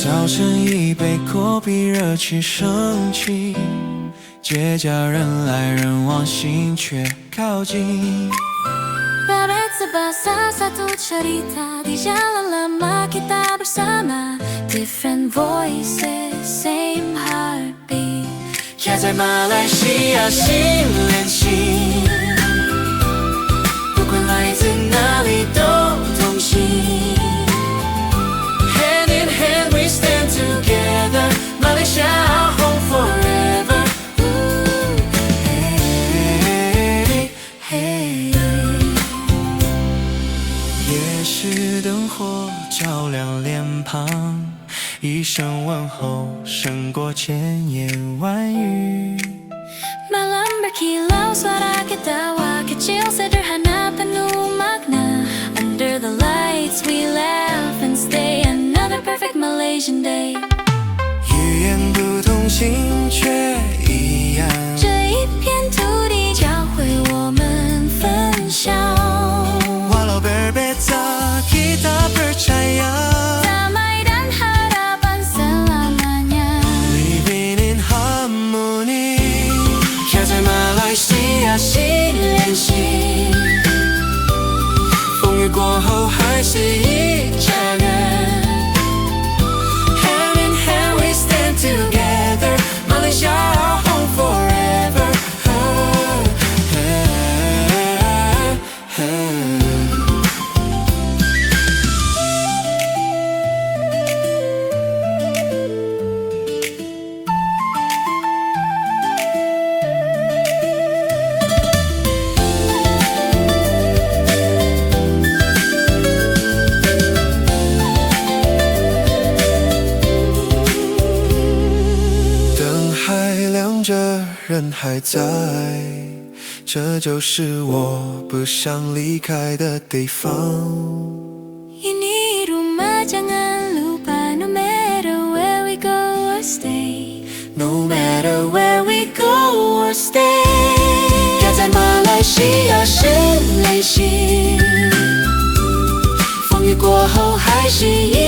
早晨一杯可比热气升起，街角人来人往，心却靠近。Bakit sa basa satu cerita di jalan lama kita bersama, different voices, same heartbeat. 开在马来西亚心连心，不管来自哪里都同行。Hand in hand we stand together, 马来西亚 our home forever. Hey, hey. 夜市灯火照亮脸庞，一声问候胜过千言万语。 Malam berkilau suara ketawa kecil sederhana penuh makna. Under the lights we laugh and stay, another perfect Malaysian day. 语言不同，心却一样。这一片土地教会我们分享。 Walau berbeza kita percaya, Damai dan harapan selamanya. living in harmony. 开在马来西亚心连心，风雨过后还是一家人。Hand in hand we stand together, 马来西亚 our home forever.着人还在，这就是我不想离开的地方。 Ini rumah jangan lupa, no matter where we go or stay. No matter where we go or stay， 开在马来西亚心连心，风雨过后还是一